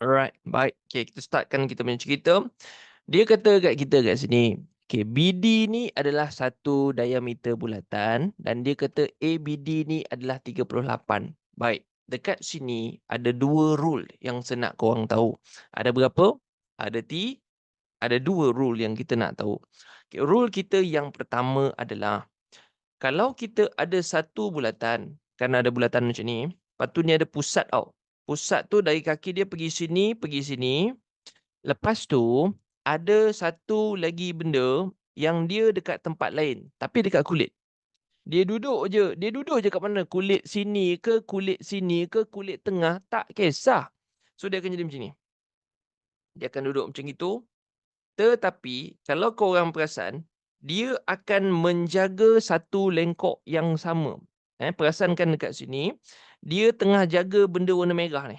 Alright, baik. Okay, kita startkan kita punya cerita. Dia kata kat kita kat sini, okay, BD ni adalah satu diameter bulatan dan dia kata ABD ni adalah 38. Baik, dekat sini ada dua rule yang saya nak korang tahu. Ada berapa? Ada dua rule yang kita nak tahu. Okay, rule kita yang pertama adalah kalau kita ada satu bulatan, kan ada bulatan macam ni, lepas tu ni ada pusat tau. Pusat tu dari kaki dia pergi sini. Lepas tu, ada satu lagi benda yang dia dekat tempat lain. Tapi dekat kulit. Dia duduk je. Dia duduk je kat mana? Kulit sini ke, kulit sini ke, kulit tengah. Tak kisah. So, dia akan jadi macam ni. Dia akan duduk macam itu. Tetapi, kalau korang perasan, dia akan menjaga satu lengkok yang sama. Perasankan dekat sini. Dia tengah jaga benda warna merah ni.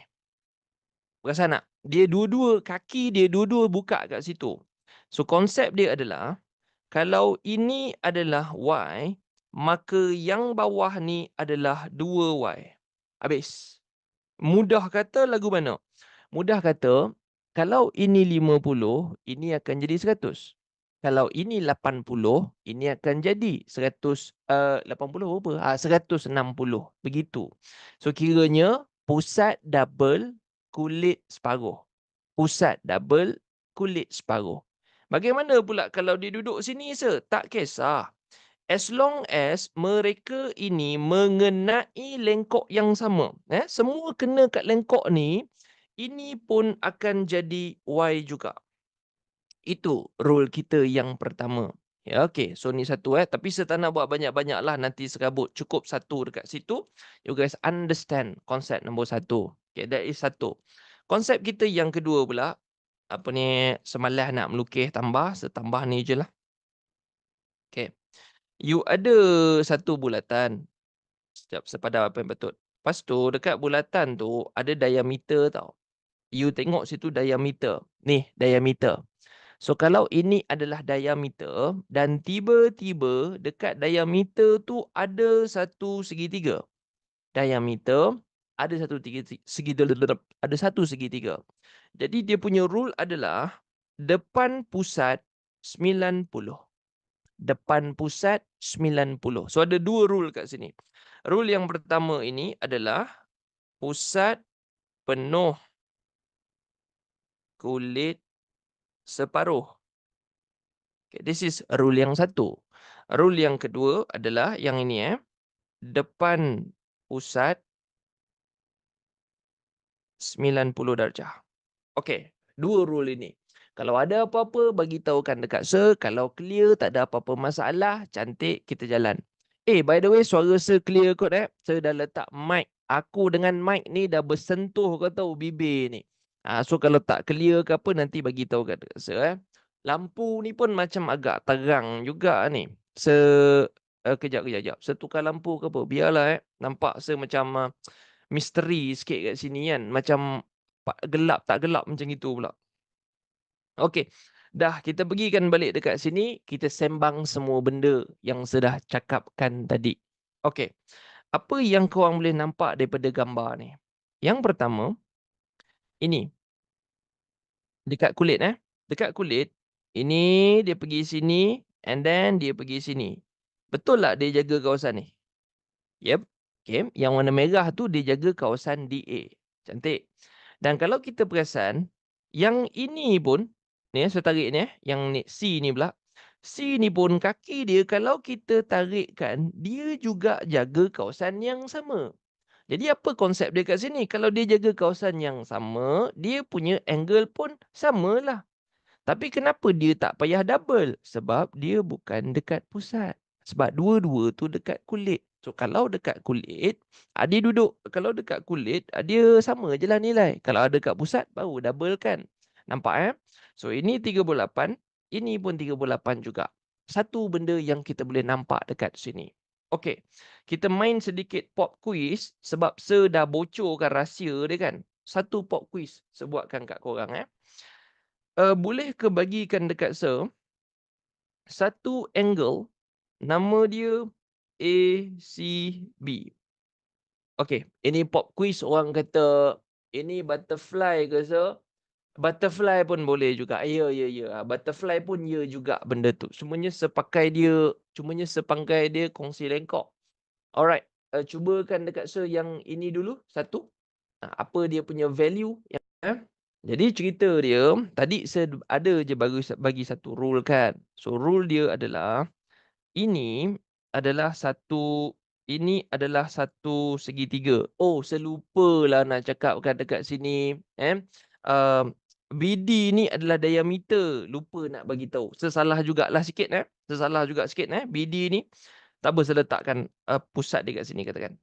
Perasan tak? Dia dua-dua, kaki dia dua-dua buka kat situ. So, konsep dia adalah, kalau ini adalah Y, maka yang bawah ni adalah 2Y. Habis. Mudah kata lagu mana? Mudah kata, kalau ini 50, ini akan jadi 100. Kalau ini 80, ini akan jadi 80 berapa? 160. Begitu. So, kiranya pusat double, kulit separuh. Pusat double, kulit separuh. Bagaimana pula kalau dia duduk sini se? Tak kisah. As long as mereka ini mengenai lengkok yang sama. Semua kena kat lengkok ni, ini pun akan jadi Y juga. Itu rule kita yang pertama. Ya, okay. So, ni satu. Tapi saya tak nak buat banyak-banyak lah. Nanti serabut. Cukup satu dekat situ. You guys understand konsep nombor satu. Okay, that is satu. Konsep kita yang kedua pula. Apa ni, semalas nak melukis tambah. Setambah ni je lah. Okay. You ada satu bulatan. Sekejap, sepadan apa yang betul. Lepas tu, dekat bulatan tu, ada diameter tau. You tengok situ diameter. Ni, diameter. So, kalau ini adalah diameter dan tiba-tiba dekat diameter tu ada satu segitiga. Diameter ada satu segitiga. Jadi, dia punya rule adalah depan pusat 90. Depan pusat 90. So, ada dua rule kat sini. Rule yang pertama ini adalah pusat penuh kulit separuh. Okay, this is rule yang satu. Rule yang kedua adalah yang ini. Depan pusat 90 darjah. Okey, dua rule ini. Kalau ada apa-apa, bagi tahukan dekat Sir. Kalau clear, tak ada apa-apa masalah. Cantik, kita jalan. By the way, suara Sir clear kot. Sir dah letak mic. Aku dengan mic ni dah bersentuh kau tahu bibir ni. So, kalau tak clear ke apa, nanti bagi tahu kat Sir. Lampu ni pun macam agak terang juga ni. Kejap. Saya tukar lampu ke apa? Biarlah nampak Sir macam misteri sikit kat sini kan. Macam gelap tak gelap macam itu pula. Okey. Dah kita pergikan balik dekat sini. Kita sembang semua benda yang sudah cakapkan tadi. Okey. Apa yang korang boleh nampak daripada gambar ni? Yang pertama, ini. Dekat kulit Dekat kulit, ini dia pergi sini and then dia pergi sini. Betul tak dia jaga kawasan ni? Yep. Okay. Yang warna merah tu dia jaga kawasan DA. Cantik. Dan kalau kita perasan, yang ini pun, ni saya tarik ni yang ni, C ni pula. C ni pun kaki dia kalau kita tarikkan, dia juga jaga kawasan yang sama. Jadi apa konsep dia kat sini? Kalau dia jaga kawasan yang sama, dia punya angle pun samalah. Tapi kenapa dia tak payah double? Sebab dia bukan dekat pusat. Sebab dua-dua tu dekat kulit. So, kalau dekat kulit, dia duduk. Kalau dekat kulit, dia sama je lah nilai. Kalau ada dekat pusat, baru double kan. Nampak So, ini 38. Ini pun 38 juga. Satu benda yang kita boleh nampak dekat sini. Okey. Kita main sedikit pop quiz. Sebab Sir dah bocorkan rahsia dia kan. Satu pop quiz. Saya buatkan kat korang boleh ke bagikan dekat Sir satu angle nama dia ACB. Okey, ini pop quiz orang kata Ini butterfly ke so? Butterfly pun boleh juga. Ya, ya, ya. Butterfly pun ya juga benda tu. Semuanya sepangkai dia kongsi lengkok. Alright. Cubakan dekat sir yang ini dulu. Satu. Apa dia punya value. Jadi cerita dia, tadi saya ada je bagi satu rule kan. So rule dia adalah, ini adalah satu segitiga. Oh, saya lupalah nak cakapkan dekat sini. BD ni adalah diameter. Lupa nak bagi tahu. Sesalah jugalah sikit. Sesalah juga sikit. BD ni. Tak apa, saya letakkan pusat dia kat sini katakan.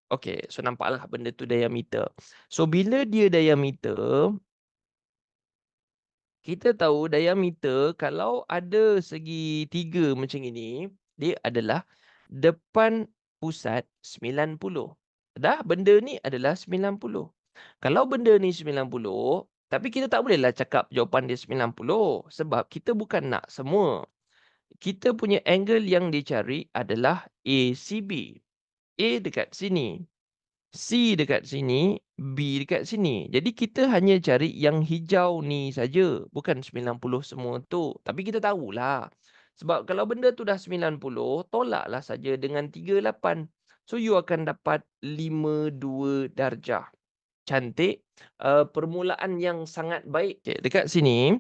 Okay, so nampaklah benda tu diameter. So bila dia diameter, kita tahu diameter kalau ada segi 3 macam ini, dia adalah depan pusat 90. Dah, benda ni adalah 90. Kalau benda ni 90, tapi kita tak bolehlah cakap jawapan dia 90 sebab kita bukan nak semua. Kita punya angle yang dicari adalah ACB. A dekat sini, C dekat sini, B dekat sini. Jadi kita hanya cari yang hijau ni saja, bukan 90 semua tu. Tapi kita tahulah. Sebab kalau benda tu dah 90, tolaklah saja dengan 38. So you akan dapat 52 darjah. Cantik. Permulaan yang sangat baik. Okay, dekat sini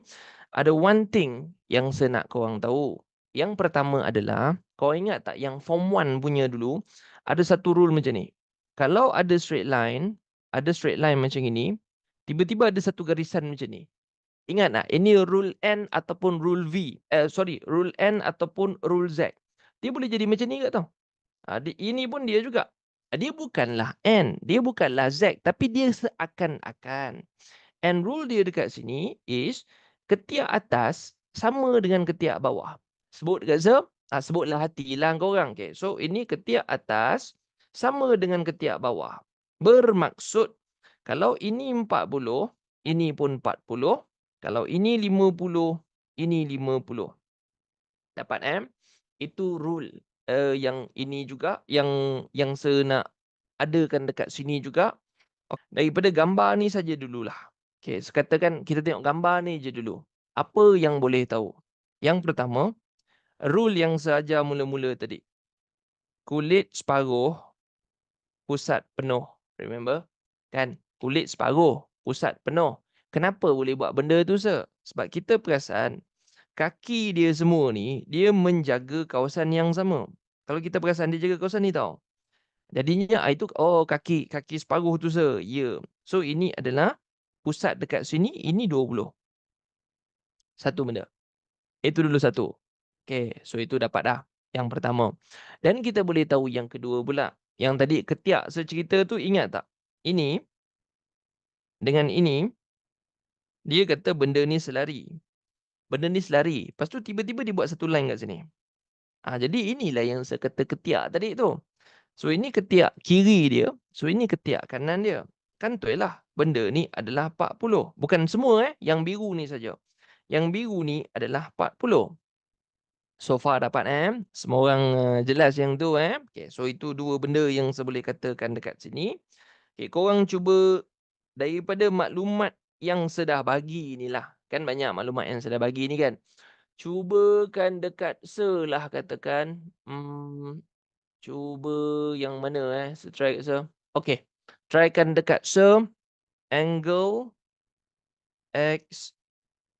ada one thing yang saya nak korang tahu. Yang pertama adalah, kau ingat tak yang form 1 punya dulu, ada satu rule macam ni. Kalau ada straight line macam ini, tiba-tiba ada satu garisan macam ni. Ingat tak? Ini rule N ataupun rule V. Rule N ataupun rule Z. Dia boleh jadi macam ni ke tau? Ini pun dia juga. Dia bukanlah N, dia bukanlah Z, tapi dia seakan-akan. And rule dia dekat sini is, ketiak atas sama dengan ketiak bawah. Sebut dekat sini, sebutlah hatilah korang. Okay. So ini ketiak atas sama dengan ketiak bawah. Bermaksud, kalau ini 40, ini pun 40. Kalau ini 50, ini 50. Dapat Itu rule. Yang ini juga, yang saya nak adakan dekat sini juga. Daripada gambar ni saja dululah. Okay, katakan kita tengok gambar ni je dulu. Apa yang boleh tahu? Yang pertama, rule yang saya ajar mula-mula tadi. Kulit separuh, pusat penuh. Remember? Kan? Kulit separuh, pusat penuh. Kenapa boleh buat benda tu, sir? Sebab kita perasan, kaki dia semua ni, dia menjaga kawasan yang sama. Kalau kita perasan, dia jaga kawasan ni tau. Jadinya itu, kaki separuh tu, sir. Ya. So ini adalah pusat dekat sini, ini 20. Satu benda. Itu dulu satu. Okay, so itu dapat dah. Yang pertama. Dan kita boleh tahu yang kedua pula. Yang tadi ketiak secerita tu, ingat tak? Ini, dengan ini, dia kata benda ni selari. Benda ni selari. Lepas tu tiba-tiba dia buat satu line kat sini. Jadi inilah yang saya kata ketiak tadi tu. So ini ketiak kiri dia. So ini ketiak kanan dia. Kan tu lah. Benda ni adalah 40. Bukan semua Yang biru ni saja. Yang biru ni adalah 40. So far dapat semua orang jelas yang tu Okay, so itu dua benda yang saya boleh katakan dekat sini. Okay, korang cuba daripada maklumat yang saya dah bagi ni lah. Kan banyak maklumat yang saya dah bagi ni kan. Cubakan dekat lah katakan. Cuba yang mana Saya try kat sir. Okay. Trykan dekat sir. Angle X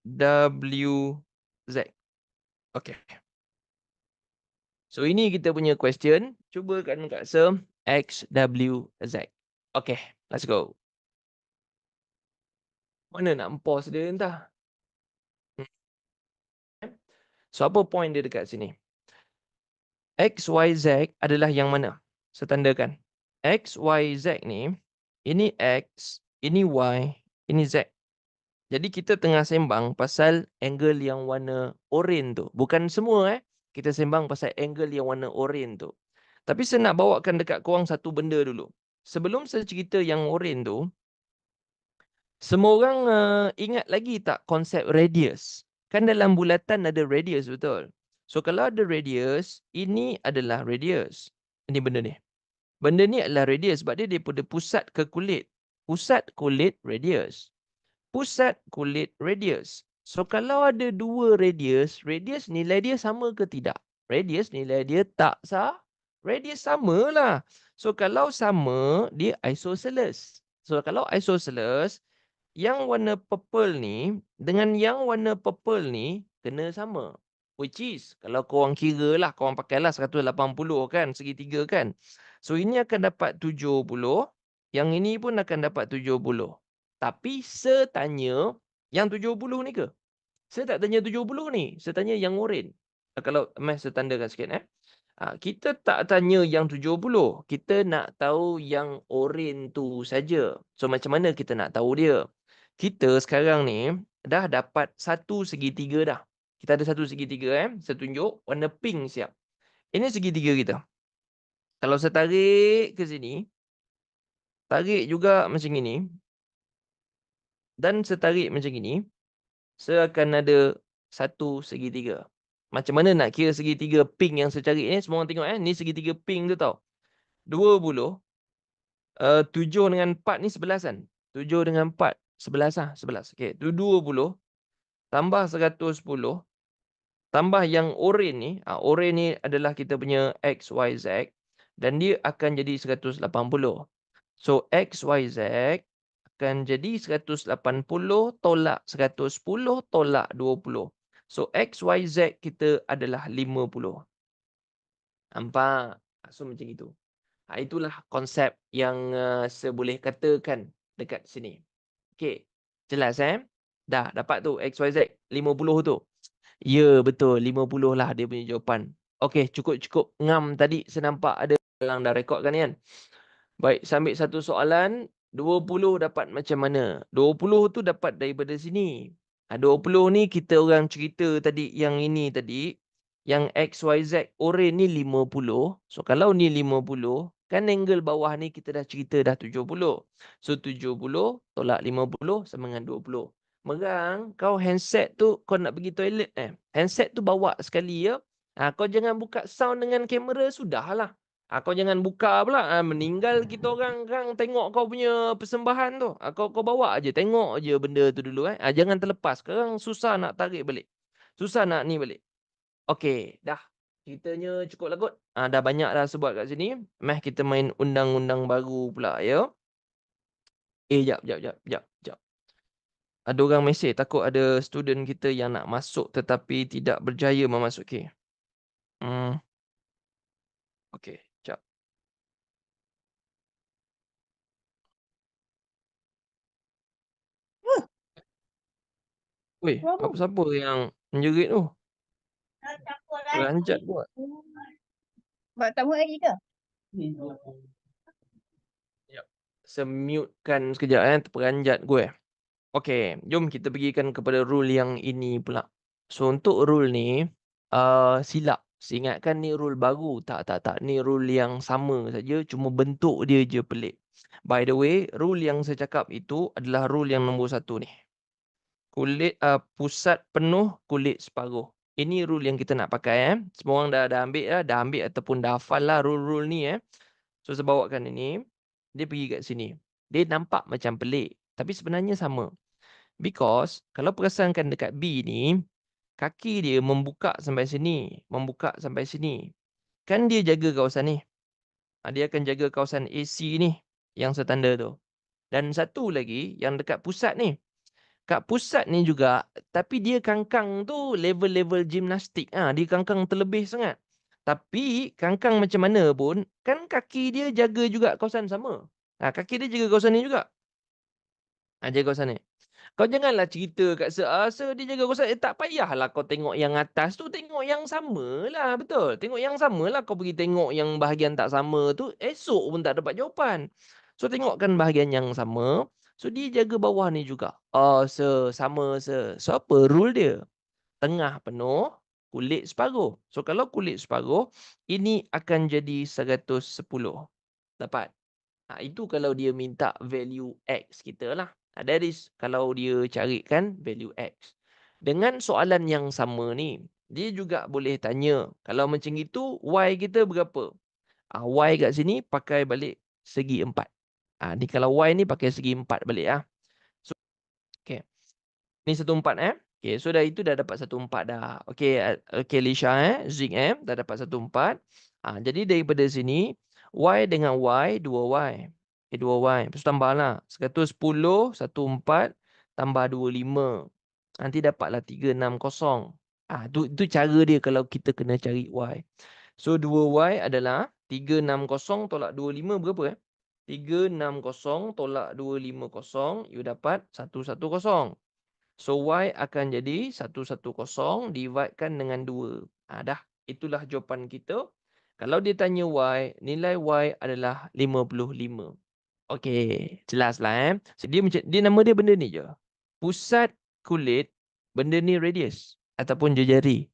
W Z. Okay. So ini kita punya question. Cubakan dekat sir. X W Z. Okay. Let's go. Mana nak pause dia entah. So apa point dia dekat sini? X, Y, Z adalah yang mana? Saya tandakan. X, Y, Z ni, ini X, ini Y, ini Z. Jadi kita tengah sembang pasal angle yang warna oranye tu. Bukan semua Kita sembang pasal angle yang warna oranye tu. Tapi saya nak bawakan dekat korang satu benda dulu. Sebelum saya cerita yang oranye tu, semua orang ingat lagi tak konsep radius? Kan dalam bulatan ada radius, betul? So kalau ada radius, ini adalah radius. Ini benda ni. Benda ni adalah radius sebab dia daripada pusat ke kulit. pusat kulit radius. Pusat kulit radius. So kalau ada dua radius, radius nilai dia sama ke tidak? Radius nilai dia tak sah. Radius sama lah. So kalau sama, dia isosceles. So kalau isosceles, yang warna purple ni dengan yang warna purple ni kena sama. Which is, kalau korang kira lah, korang pakailah 180 kan, segitiga kan. So ini akan dapat 70, yang ini pun akan dapat 70. Tapi setanya yang 70 ni ke? Saya tak tanya 70 ni. Saya tanya yang oren. Kalau Mas saya tandakan sikit. Kita tak tanya yang 70. Kita nak tahu yang oren tu saja. So macam mana kita nak tahu dia? Kita sekarang ni dah dapat satu segitiga dah. Kita ada satu segitiga. Saya tunjuk warna pink siap. Ini segitiga kita. Kalau saya tarik ke sini. Tarik juga macam ini. Dan saya tarik macam ini. Saya akan ada satu segitiga. Macam mana nak kira segitiga pink yang saya cari ni? Semua orang tengok ni segitiga pink tu tau. 20. 7 dengan 4 ni 11 kan? 7 dengan 4. 11 lah. 11. Okay. Itu 20. Tambah 110. Tambah yang oren ni. Oren ni adalah kita punya X, Y, Z. Dan dia akan jadi 180. So, X, Y, Z akan jadi 180 tolak 110 tolak 20. So, X, Y, Z kita adalah 50. Nampak? So, macam itu. Itulah konsep yang saya boleh katakan dekat sini. Okey. Jelas Dah dapat tu X, Y, Z 50 tu. Ya, betul. 50 lah dia punya jawapan. Okey, cukup-cukup ngam tadi saya nampak ada orang dah rekod kan. Baik, saya ambil satu soalan. 20 dapat macam mana? 20 tu dapat daripada sini. 20 ni kita orang cerita tadi yang ini tadi. Yang X, Y, Z oren ni 50. So kalau ni 50, kan angle bawah ni kita dah cerita dah 70. So 70 tolak 50 sama dengan 20. Merang, kau handset tu kau nak pergi toilet Handset tu bawa sekali ya. Kau jangan buka sound dengan kamera, sudahlah. Kau jangan buka pula. Meninggal kita orang tengok kau punya persembahan tu. Kau bawa aje, tengok aje benda tu dulu. Jangan terlepas. Sekarang susah nak tarik balik. Susah nak ni balik. Okey, dah. Ceritanya cukup lah kot. Dah banyak dah sebut kat sini. Meh kita main undang-undang baru pula ya. Jap. Ada orang mesej takut ada student kita yang nak masuk tetapi tidak berjaya memasuki. Okey, jap. Weh, siapa yang menjerit tu? Peranjat buat. Buat tamu lagi ke? Sekejap. Semute-kan sekejap terperanjat gue. Okey, jom kita pergikan kepada rule yang ini pula. So untuk rule ni silap. Ingatkan ni rule baru. Tak. Ni rule yang sama saja, cuma bentuk dia je pelik. By the way, rule yang saya cakap itu adalah rule yang nombor 1 ni. Kulit pusat penuh, kulit separuh. Ini rule yang kita nak pakai Semua orang dah ambil ataupun dah hafal lah rule-rule ni So saya bawakan ini. Dia pergi kat sini. Dia nampak macam pelik, tapi sebenarnya sama. Because kalau perasankan dekat B ni, kaki dia membuka sampai sini, membuka sampai sini. Kan dia jaga kawasan ni. Dia akan jaga kawasan AC ni yang saya tanda tu. Dan satu lagi yang dekat pusat ni. Kat pusat ni juga, tapi dia kangkang tu level-level gimnastik. Dia kangkang terlebih sangat. Tapi kangkang macam mana pun, kan kaki dia jaga juga kawasan sama. Kaki dia jaga kawasan ni juga. Jaga kawasan ni. Kau janganlah cerita kat seasa dia jaga kawasan. Tak payahlah kau tengok yang atas tu. Tengok yang sama lah. Betul. Tengok yang sama lah. Kau pergi tengok yang bahagian tak sama tu. Esok pun tak dapat jawapan. So tengokkan bahagian yang sama. So dia jaga bawah ni juga. Sama. So apa rule dia? Tengah penuh, kulit separuh. So kalau kulit separuh, ini akan jadi 110. Dapat. Itu kalau dia minta value X kita lah. That is kalau dia carikan value X. Dengan soalan yang sama ni, dia juga boleh tanya. Kalau macam itu, Y kita berapa? Y kat sini pakai balik segi 4. Ni kalau Y ni pakai segi 4 balik ah. So, okay. Ni 1/4 Okay, so itu dah dapat 1/4 dah. Okay, okay Lisha Zik dah dapat 1/4. Jadi daripada sini Y dengan Y 2Y. Okay, 2Y. Lepas tu tambah lah. 110 1/4 tambah 25. Nanti dapatlah 360. Tu cara dia kalau kita kena cari Y. So 2Y adalah 360 tolak 25 berapa 360 tolak 250, you dapat 110. So Y akan jadi 110 dividekan dengan 2. Dah. Itulah jawapan kita. Kalau dia tanya Y, nilai Y adalah 55. Okey, jelaslah So, dia nama dia benda ni je. Pusat kulit, benda ni radius ataupun jejari.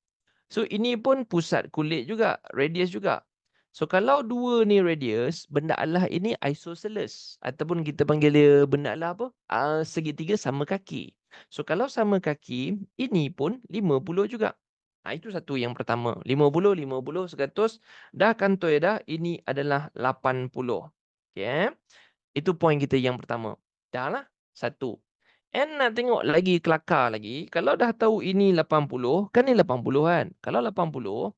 So ini pun pusat kulit juga, radius juga. So kalau dua ni radius, benda Allah ini isosceles ataupun kita panggil dia benda Allah apa? Segitiga sama kaki. So kalau sama kaki, ini pun 50 juga. Itu satu yang pertama. 50, 50, 100. Dah kantoi dah, ini adalah 80. Okay, itu poin kita yang pertama. Dah lah, satu. And nak tengok lagi kelakar lagi. Kalau dah tahu ini 80, kan ni 80 kan? Kalau 80,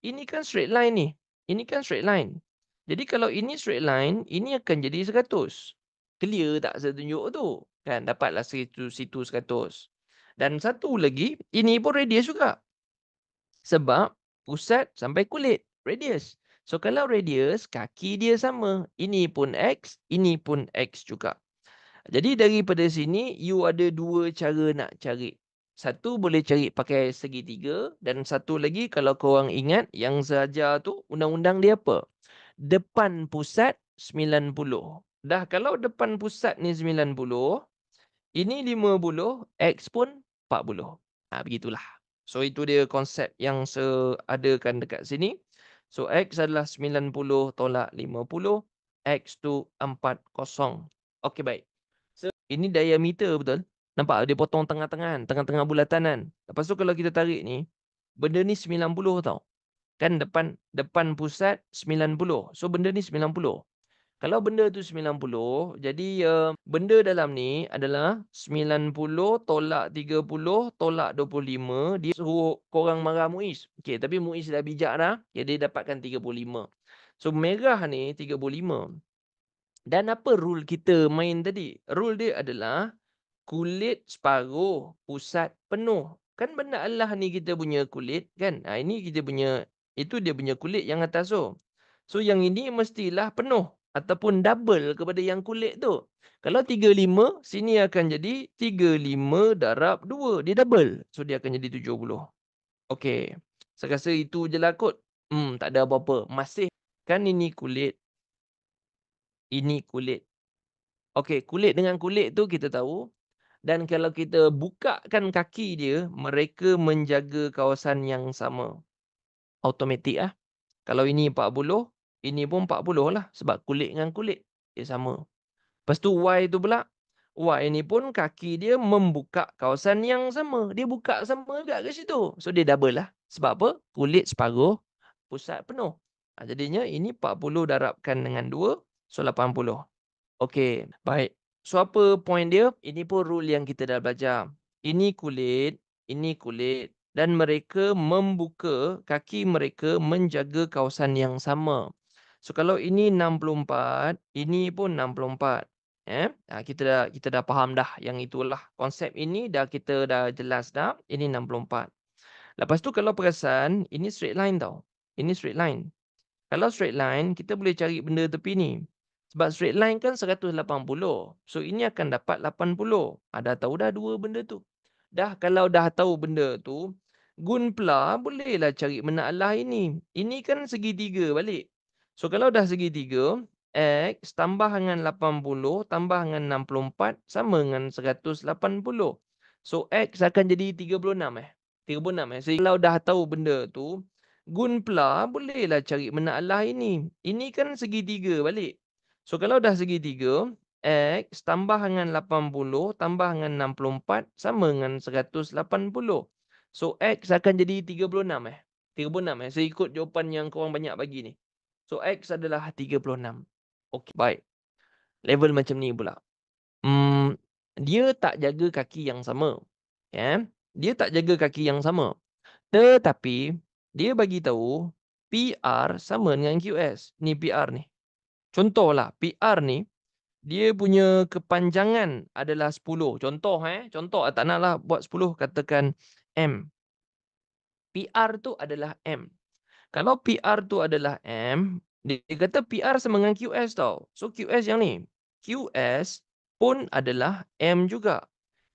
ini kan straight line ni. Ini kan straight line. Jadi kalau ini straight line, ini akan jadi 100. Clear tak saya tunjuk tu? Kan dapatlah situ 100. Dan satu lagi, ini pun radius juga. Sebab pusat sampai kulit, radius. So kalau radius, kaki dia sama. Ini pun X, ini pun X juga. Jadi daripada sini, you ada dua cara nak cari. Satu boleh cari pakai segitiga. Dan satu lagi kalau korang ingat yang sahaja tu undang-undang dia apa? Depan pusat 90. Dah kalau depan pusat ni 90. Ini 50. X pun 40. Begitulah. So itu dia konsep yang seadakan dekat sini. So X adalah 90 tolak 50. X tu 40. Okey baik. So ini diameter betul. Nampak dia potong tengah-tengah, tengah-tengah bulatan kan. Lepas tu kalau kita tarik ni, benda ni 90 tau. Kan depan pusat 90. So benda ni 90. Kalau benda tu 90, jadi benda dalam ni adalah 90 tolak 30 tolak 25. Dia suruh korang marah Muiz. Okey, tapi Muiz dah bijak dah. Dia dapatkan 35. So merah ni 35. Dan apa rule kita main tadi? Rule dia adalah kulit separuh, pusat penuh. Kan benda Allah ni kita punya kulit kan? Ini kita punya, itu dia punya kulit yang atas tu. So yang ini mestilah penuh ataupun double kepada yang kulit tu. Kalau 35, sini akan jadi 35 darab 2. Dia double. So dia akan jadi 70. Okey. Saya rasa itu je lah kot. Tak ada apa-apa. Masih kan ini kulit. Ini kulit. Okey, kulit dengan kulit tu kita tahu. Dan kalau kita bukakan kaki dia, mereka menjaga kawasan yang sama. Automatik lah. Kalau ini 40, ini pun 40 lah. Sebab kulit dengan kulit, dia sama. Lepas tu Y tu pula. Y ni pun kaki dia membuka kawasan yang sama. Dia buka sama juga ke situ. So dia double lah. Sebab apa? Kulit separuh, pusat penuh. Jadinya ini 40 darabkan dengan 2. So 80. Okey, baik. So apa point dia? Ini pun rule yang kita dah belajar. Ini kulit dan mereka membuka kaki mereka menjaga kawasan yang sama. So kalau ini 64, ini pun 64. Kita dah faham dah yang itulah konsep ini kita dah jelas dah. Ini 64. Lepas tu kalau perasan, ini straight line tau. Ini straight line. Kalau straight line, kita boleh cari benda tepi ni. Sebab straight line kan 180. So, ini akan dapat 80. Dah tahu dah dua benda tu. Kalau dah tahu benda tu, gun pula bolehlah cari benda Allah ini. Ini kan segitiga balik. So, kalau dah segitiga, X tambah dengan 80 tambah dengan 64 sama dengan 180. So, X akan jadi 36 36 So, kalau dah tahu benda tu, gun pula bolehlah cari benda Allah ini. Ini kan segitiga balik. So kalau dah segitiga, X tambah dengan 80 tambah dengan 64 sama dengan 180. So X akan jadi 36 36 Saya ikut jawapan yang korang banyak bagi ni. So X adalah 36. Okey, baik. Level macam ni pula. Dia tak jaga kaki yang sama. Ya. Dia tak jaga kaki yang sama. Tetapi dia bagi tahu PR sama dengan QS. Ni PR ni. Contohlah PR ni dia punya kepanjangan adalah 10. Contoh Contoh tak naklah buat 10, katakan M. PR tu adalah M. Kalau PR tu adalah M, dia kata PR sama dengan QS tau. So QS yang ni. QS pun adalah M juga.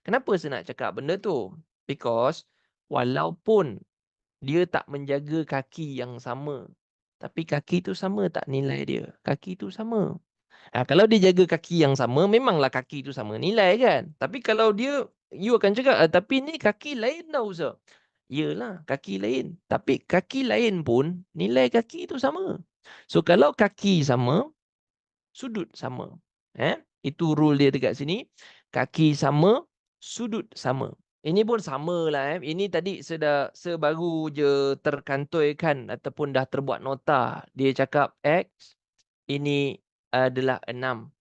Kenapa saya nak cakap benda tu? Because walaupun dia tak menjaga kaki yang sama, tapi kaki tu sama tak nilai dia? Kaki tu sama. Kalau dia jaga kaki yang sama, memanglah kaki tu sama nilai kan? Tapi kalau dia, you akan cakap, tapi ni kaki lain tau Ustaz. Yelah, kaki lain. Tapi kaki lain pun nilai kaki tu sama. So kalau kaki sama, sudut sama. Itu rule dia dekat sini. Kaki sama, sudut sama. Ini pun sama lah. Ini tadi saya baru je terkantuikan ataupun dah terbuat nota. Dia cakap X, ini adalah 6.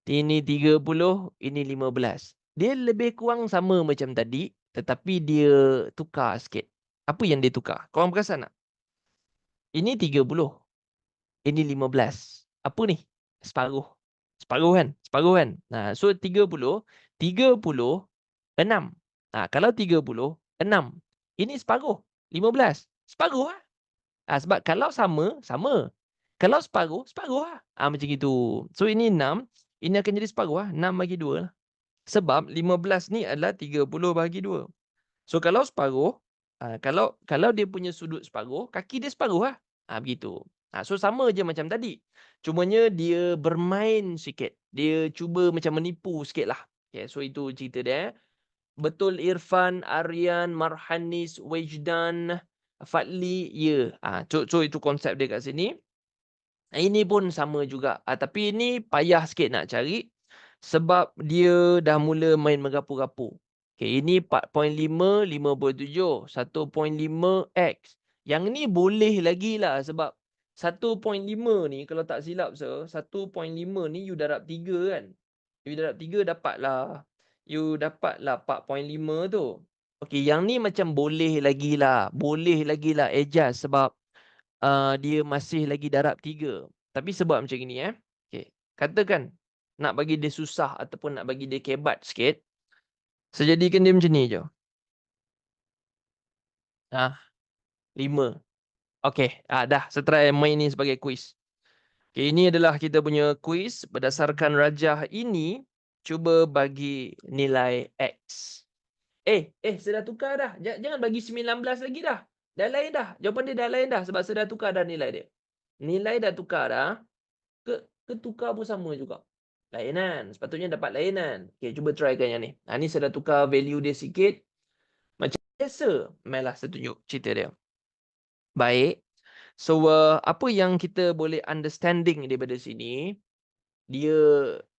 Ini 30, ini 15. Dia lebih kurang sama macam tadi, tetapi dia tukar sikit. Apa yang dia tukar? Korang perasan tak? Ini 30. Ini 15. Apa ni? Separuh. Separuh kan? Separuh kan? So 30, 36. Kalau 36, ini separuh. 15. Separuh lah. Sebab kalau sama, sama. Kalau separuh, separuh lah. Macam itu. So ini 6. Ini akan jadi separuh lah. 6 bagi 2 lah. Sebab 15 ni adalah 30 bagi 2. So kalau separuh, kalau dia punya sudut separuh, kaki dia separuh lah. Begitu. So sama je macam tadi. Cumanya dia bermain sikit. Dia cuba macam menipu sikit lah. Okay, so itu cerita dia. Betul Irfan, Aryan, Marhanis, Wajdan, Fadli, ya. So itu konsep dia kat sini. Ini pun sama juga. Tapi ini payah sikit nak cari. Sebab dia dah mula main merapu-rapu. Okay, ini 4.5, 57. 1.5x. Yang ni boleh lagi lah. Sebab 1.5 ni kalau tak silap 1.5 ni you darab 3 kan. You darab 3 dapatlah. You dapatlah 4.5 tu. Okay, yang ni macam boleh lagi lah. Boleh lagi lah adjust sebab dia masih lagi darab 3. Tapi sebab macam ni okay. Katakan nak bagi dia susah ataupun nak bagi dia kebat sikit, saya jadikan dia macam ni je. 5. Okay, dah. Saya try main ni sebagai quiz. Okay, ini adalah kita punya quiz. Berdasarkan rajah ini, cuba bagi nilai X. Saya dah tukar dah. Jangan bagi 19 lagi dah. Dah lain dah. Jawapan dia dah lain dah. Sebab saya dah tukar dah nilai dia. Nilai dah tukar dah. Ketukar pun sama juga. Lainan. Sepatutnya dapat lainan. Okay, cuba trykan yang ni. Ni saya dah tukar value dia sikit. Macam biasa. Mainlah saya tunjuk cerita dia. Baik. So, apa yang kita boleh understanding daripada sini, dia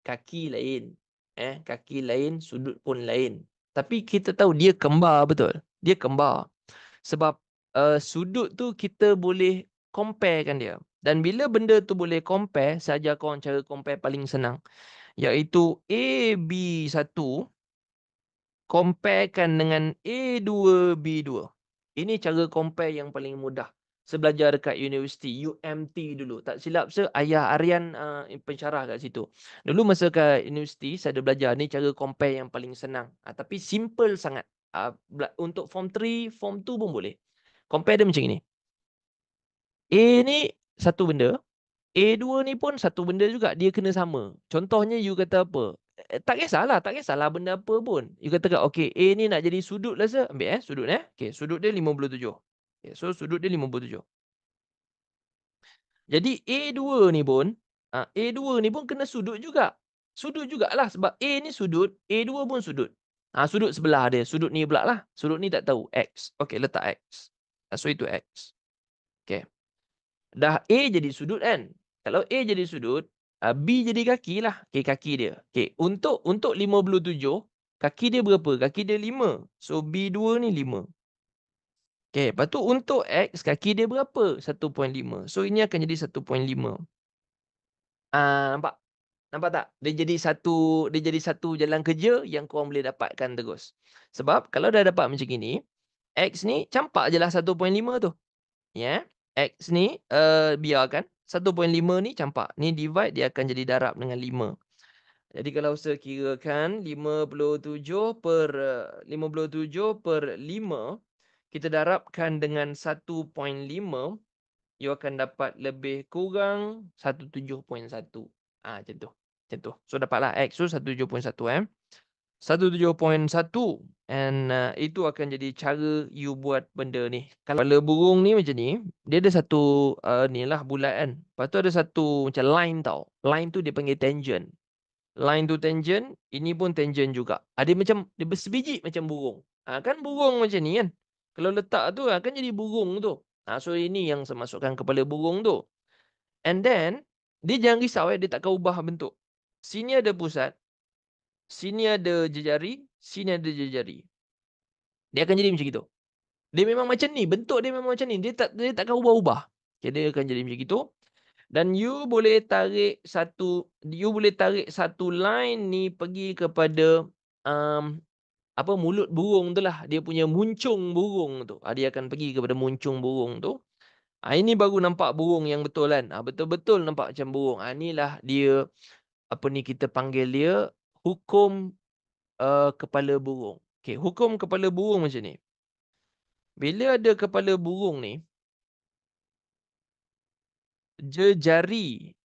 kaki lain. Kaki lain, sudut pun lain. Tapi kita tahu dia kembar betul. Dia kembar. Sebab sudut tu kita boleh comparekan dia. Dan bila benda tu boleh compare, saya ajar korang cara compare paling senang. Iaitu AB1 comparekan dengan A2B2. Ini cara compare yang paling mudah. Saya belajar dekat universiti UMT dulu. Tak silap saya, ayah Aryan pensyarah kat situ. Dulu masa kat universiti, saya ada belajar ni cara compare yang paling senang. Tapi simple sangat. Untuk form 3, form 2 pun boleh. Compare dia macam ni. A ni satu benda. A2 ni pun satu benda juga. Dia kena sama. Contohnya you kata apa? Tak kisahlah benda apa pun. You katakan, okay, A ni nak jadi sudut lah saya. Ambil sudut Okay, sudut dia 57. Okay, so sudut dia 57. Jadi A2 ni pun, A2 ni pun kena sudut juga. Sudut jugalah sebab A ni sudut, A2 pun sudut. Sudut sebelah dia. Sudut ni pula lah. Sudut ni tak tahu. X. Okay, letak X. So itu X. Okay. Dah A jadi sudut kan. Kalau A jadi sudut, B jadi kaki lah. Okay, kaki dia. Okay, untuk 57, kaki dia berapa? Kaki dia 5. So B2 ni 5. Okay, lepas tu untuk X, kaki dia berapa? 1.5. So ini akan jadi 1.5. Nampak? Nampak tak? Dia jadi satu jalan kerja yang korang boleh dapatkan terus. Sebab kalau dah dapat macam gini, X ni campak je lah 1.5 tu. Ya. X ni biarkan 1.5 ni campak. Ni divide dia akan jadi darab dengan 5. Jadi kalau saya kirakan 57 per 5, kita darabkan dengan 1.5, you akan dapat lebih kurang 17.1. Macam tu. Macam tu. So dapatlah X tu 17.1 17.1 and itu akan jadi cara you buat benda ni. Kalau kepala burung ni macam ni, dia ada satu ni lah bulat kan. Lepas tu ada satu macam line tau. Line tu dia panggil tangent. Line tu tangent, ini pun tangent juga. Dia macam dia bersebiji macam burung. Kan burung macam ni kan. Kalau letak tu kan jadi burung tu. So ini yang saya masukkan kepala burung tu. And then dia jangan risau dia takkan ubah bentuk. Sini ada pusat, sini ada jejari, sini ada jejari. Dia akan jadi macam itu. Dia memang macam ni, bentuk dia memang macam ni. Dia takkan ubah-ubah. Okay, dia akan jadi macam itu. Dan you boleh tarik satu line ni pergi kepada mulut burung tu lah. Dia punya muncung burung tu. Dia akan pergi kepada muncung burung tu. Ini baru nampak burung yang betul kan. Betul-betul nampak macam burung. Inilah dia kita panggil dia hukum kepala burung. Okay, hukum kepala burung macam ni. Bila ada kepala burung ni, jejari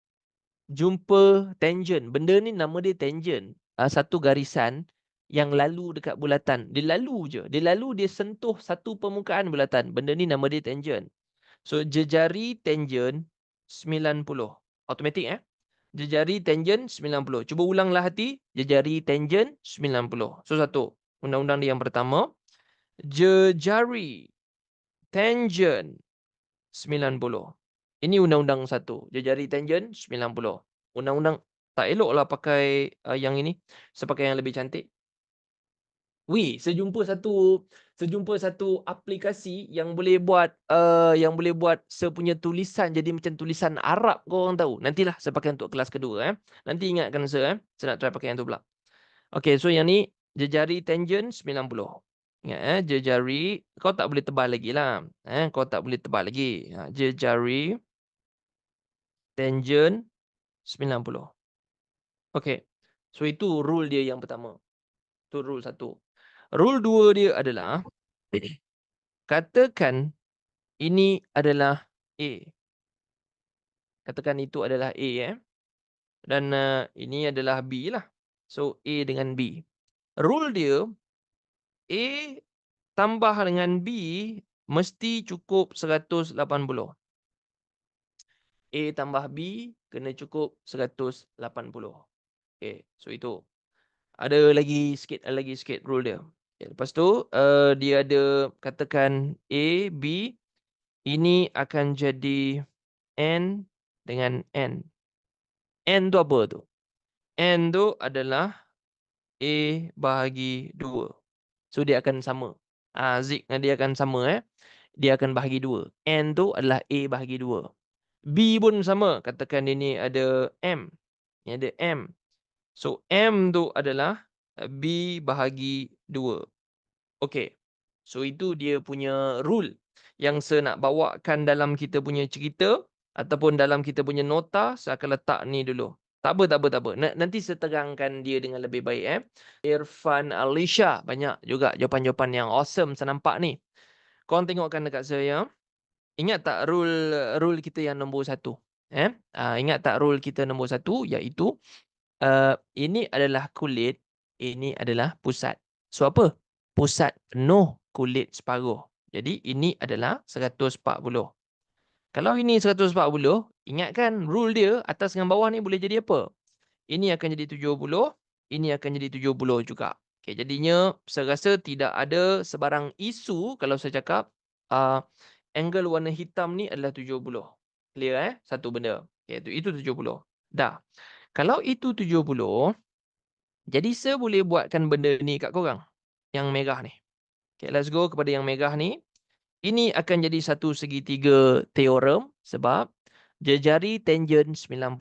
jumpa tangent. Benda ni nama dia tangent. Satu garisan yang lalu dekat bulatan. Dia lalu je. Dia sentuh satu permukaan bulatan. Benda ni nama dia tangent. So, jejari tangent 90. Automatik Jejari tangent 90. Cuba ulanglah hati. Jejari tangent 90. So, satu. Undang-undang dia yang pertama. Jejari tangent 90. Ini undang-undang 1. Jejari tangent 90. Undang-undang tak eloklah pakai yang ini. Saya pakai yang lebih cantik. Saya jumpa satu aplikasi yang boleh buat saya punya tulisan jadi macam tulisan Arab, korang tahu. Nantilah saya pakai untuk kelas kedua Nanti ingatkan saya nak try pakai yang tu pula. Okay, so yang ni jejari tangent 90. Ingat jejari kau tak boleh tebal lagi lah. Kau tak boleh tebal lagi. Jejari tangent 90. Okay. So itu rule dia yang pertama. Itu rule 1. Rule 2 dia adalah katakan ini adalah A. Katakan itu adalah A dan ini adalah B lah. So A dengan B. Rule dia A tambah dengan B mesti cukup 180. A tambah B kena cukup 180. Okay, so itu. Ada lagi sikit rule dia. Okay, lepas tu dia ada katakan A, B. Ini akan jadi N dengan N. N tu apa tu? N tu adalah A bahagi 2. So dia akan sama. Zik dia akan sama Dia akan bahagi 2. N tu adalah A bahagi 2. B pun sama. Katakan ini ada M. Ini ada M. So M tu adalah B bahagi 2. Okay. So itu dia punya rule yang saya nak bawakan dalam kita punya cerita ataupun dalam kita punya nota. Saya akan letak ni dulu. Tak apa. Nanti saya terangkan dia dengan lebih baik Irfan Alisha. Banyak juga jawapan-jawapan yang awesome saya nampak ni. Korang tengokkan dekat saya. Ingat tak rule kita yang nombor 1? Ingat tak rule kita nombor 1 iaitu ini adalah kulit, ini adalah pusat. So apa? Pusat penuh, kulit separuh. Jadi ini adalah 140. Kalau ini 140, ingatkan rule dia atas dengan bawah ni boleh jadi apa? Ini akan jadi 70, ini akan jadi 70 juga. Okay, jadinya saya rasa tidak ada sebarang isu kalau saya cakap angle warna hitam ni adalah 70. Clear Satu benda. Okay, itu 70. Dah. Kalau itu 70, jadi saya boleh buatkan benda ni kat korang. Yang merah ni. Okay, let's go kepada yang merah ni. Ini akan jadi satu segitiga teorem sebab jejari tangent 90.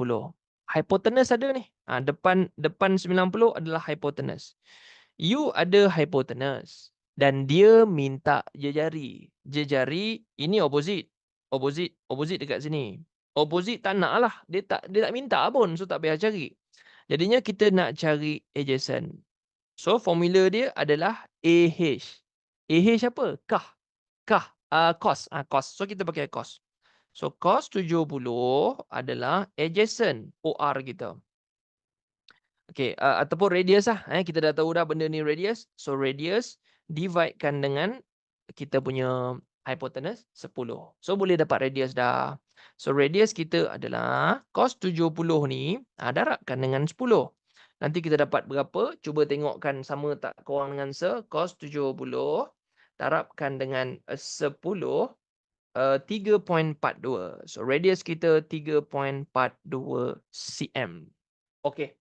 hypotenuse ada ni. Depan 90 adalah hypotenuse. You ada hypotenuse dan dia minta jejari. Jejari ini opposite. Opposite dekat sini. Opposite tak nak lah. Dia tak minta pun. So tak payah cari. Jadinya kita nak cari adjacent. So formula dia adalah AH. AH apa? Cos. Cos. So kita pakai cos. So cos 70 adalah adjacent OR kita. Okay, ataupun radius lah. Kita dah tahu dah benda ni radius. So radius dividekan dengan kita punya hypotenuse 10. So boleh dapat radius dah. So radius kita adalah cos 70 ni darabkan dengan 10. Nanti kita dapat berapa? Cuba tengokkan sama tak korang dengan cos 70 darabkan dengan 10. 3.42. So radius kita 3.42 cm. Okay.